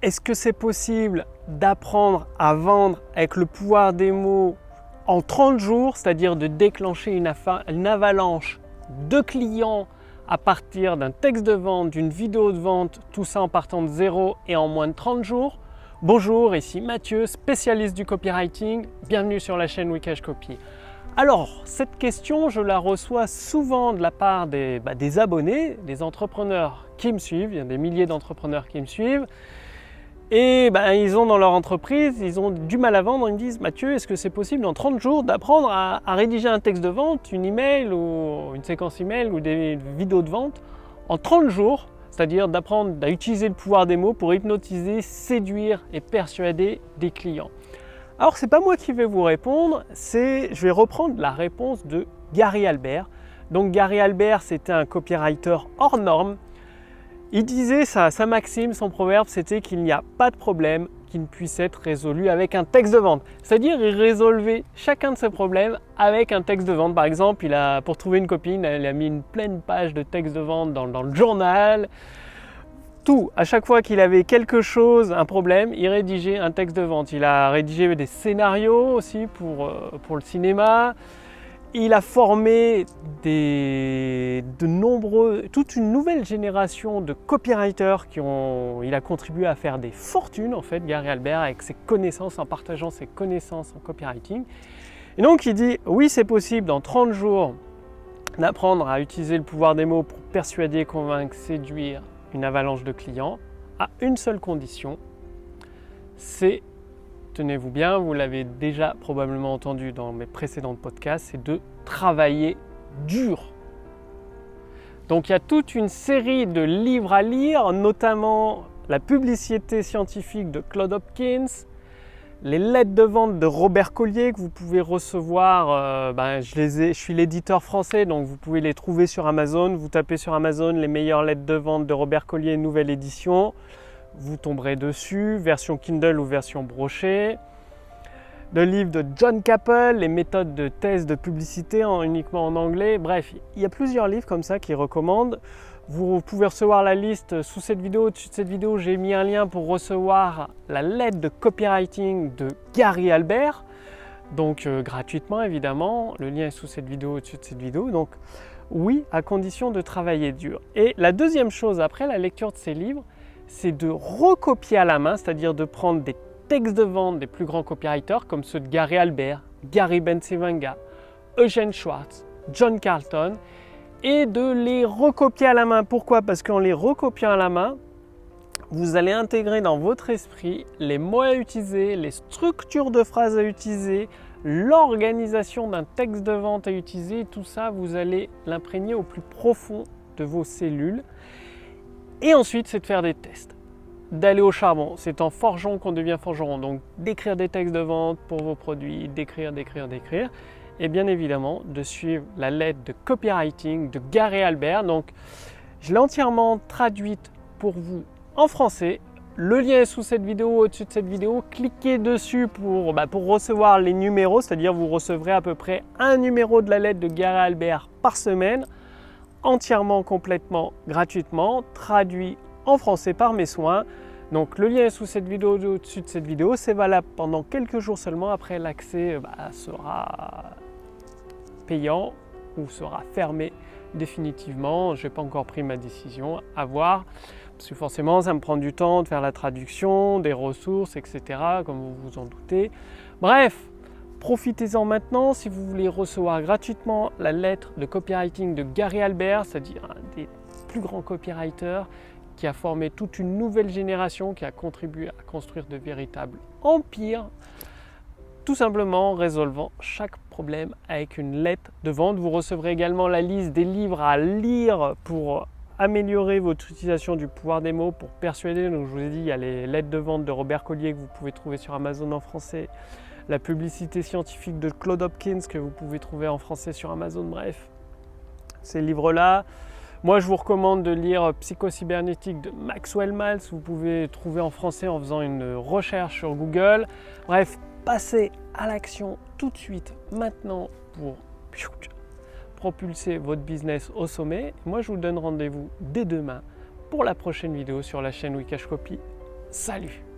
Est-ce que c'est possible d'apprendre à vendre avec le pouvoir des mots en 30 jours, c'est-à-dire de déclencher une avalanche de clients à partir d'un texte de vente, d'une vidéo de vente, tout ça en partant de zéro et en moins de 30 jours? Bonjour, ici Mathieu, spécialiste du copywriting. Bienvenue sur la chaîn Wikash Copy. Alors, cette question, je la reçois souvent de la part des abonnés, des entrepreneurs qui me suivent. Il y a des milliers d'entrepreneurs qui me suivent. Et ils ont dans leur entreprise, ils ont du mal à vendre. Ils me disent: Mathieu, est-ce que c'est possible en 30 jours d'apprendre à rédiger un texte de vente, une email ou une séquence email ou des vidéos de vente en 30 jours, c'est-à-dire d'apprendre à utiliser le pouvoir des mots pour hypnotiser, séduire et persuader des clients? Alors, c'est pas moi qui vais vous répondre, je vais reprendre la réponse de Gary Albert. Donc Gary Albert, c'était un copywriter hors norme. Il disait sa maxime, son proverbe, c'était qu'il n'y a pas de problème qui ne puisse être résolu avec un texte de vente. C'est-à-dire, il résolvait chacun de ses problèmes avec un texte de vente. Par exemple, pour trouver une copine, il a mis une pleine page de texte de vente dans le journal. Tout, à chaque fois qu'il avait quelque chose, un problème, il rédigeait un texte de vente. Il a rédigé des scénarios aussi pour le cinéma. Il a formé toute une nouvelle génération de copywriters il a contribué à faire des fortunes en fait, Gary Albert, avec ses connaissances, en partageant ses connaissances en copywriting. Et donc il dit: oui, c'est possible en 30 jours d'apprendre à utiliser le pouvoir des mots pour persuader, convaincre, séduire une avalanche de clients, à une seule condition, c'est, tenez-vous bien, vous l'avez déjà probablement entendu dans mes précédents podcasts, c'est de travailler dur. Donc il y a toute une série de livres à lire, notamment la publicité scientifique de Claude Hopkins, les lettres de vente de Robert Collier que vous pouvez recevoir. Je suis l'éditeur français, donc vous pouvez les trouver sur Amazon. Vous tapez sur Amazon les meilleures lettres de vente de Robert Collier, nouvelle édition. Vous tomberez dessus, version Kindle ou version brochée. Le livre de John Capel, les méthodes de thèse de publicité uniquement en anglais. Bref, il y a plusieurs livres comme ça qui recommandent. Vous pouvez recevoir la liste sous cette vidéo. Au-dessus de cette vidéo, j'ai mis un lien pour recevoir la lettre de copywriting de Gary Albert. Donc gratuitement évidemment. Le lien est sous cette vidéo, au-dessus de cette vidéo. Donc oui, à condition de travailler dur. Et la deuxième chose après la lecture de ces livres, c'est de recopier à la main, c'est-à-dire de prendre des textes de vente des plus grands copywriters comme ceux de Gary Albert, Gary Bencivenga, Eugene Schwartz, John Carlton, et de les recopier à la main. Pourquoi? Parce qu'en les recopiant à la main, vous allez intégrer dans votre esprit les mots à utiliser, les structures de phrases à utiliser, l'organisation d'un texte de vente à utiliser. Tout ça, vous allez l'imprégner au plus profond de vos cellules. Et ensuite, c'est de faire des tests, d'aller au charbon. C'est en forgeant qu'on devient forgeron. Donc, d'écrire des textes de vente pour vos produits, d'écrire. Et bien évidemment, de suivre la lettre de copywriting de Gary Albert. Donc, je l'ai entièrement traduite pour vous en français. Le lien est sous cette vidéo, au-dessus de cette vidéo. Cliquez dessus pour recevoir les numéros, c'est-à-dire vous recevrez à peu près un numéro de la lettre de Gary Albert par semaine, entièrement, complètement, gratuitement, traduit en français par mes soins. Donc le lien est sous cette vidéo, au-dessus de cette vidéo. C'est valable pendant quelques jours seulement. Après, l'accès sera payant ou sera fermé définitivement. Je n'ai pas encore pris ma décision, à voir. Parce que forcément, ça me prend du temps de faire la traduction, des ressources, etc. comme vous vous en doutez. Bref, profitez-en maintenant si vous voulez recevoir gratuitement la lettre de copywriting de Gary Albert, c'est-à-dire un des plus grands copywriters qui a formé toute une nouvelle génération, qui a contribué à construire de véritables empires, tout simplement en résolvant chaque problème avec une lettre de vente. Vous recevrez également la liste des livres à lire pour améliorer votre utilisation du pouvoir des mots, pour persuader. Donc je vous ai dit, il y a les lettres de vente de Robert Collier que vous pouvez trouver sur Amazon en français, la publicité scientifique de Claude Hopkins que vous pouvez trouver en français sur Amazon. Bref, ces livres-là. Moi, je vous recommande de lire Psychocybernétique de Maxwell Maltz. Vous pouvez trouver en français en faisant une recherche sur Google. Bref, passez à l'action tout de suite, maintenant, pour propulser votre business au sommet. Moi, je vous donne rendez-vous dès demain pour la prochaine vidéo sur la chaîne Wikash Copy. Salut!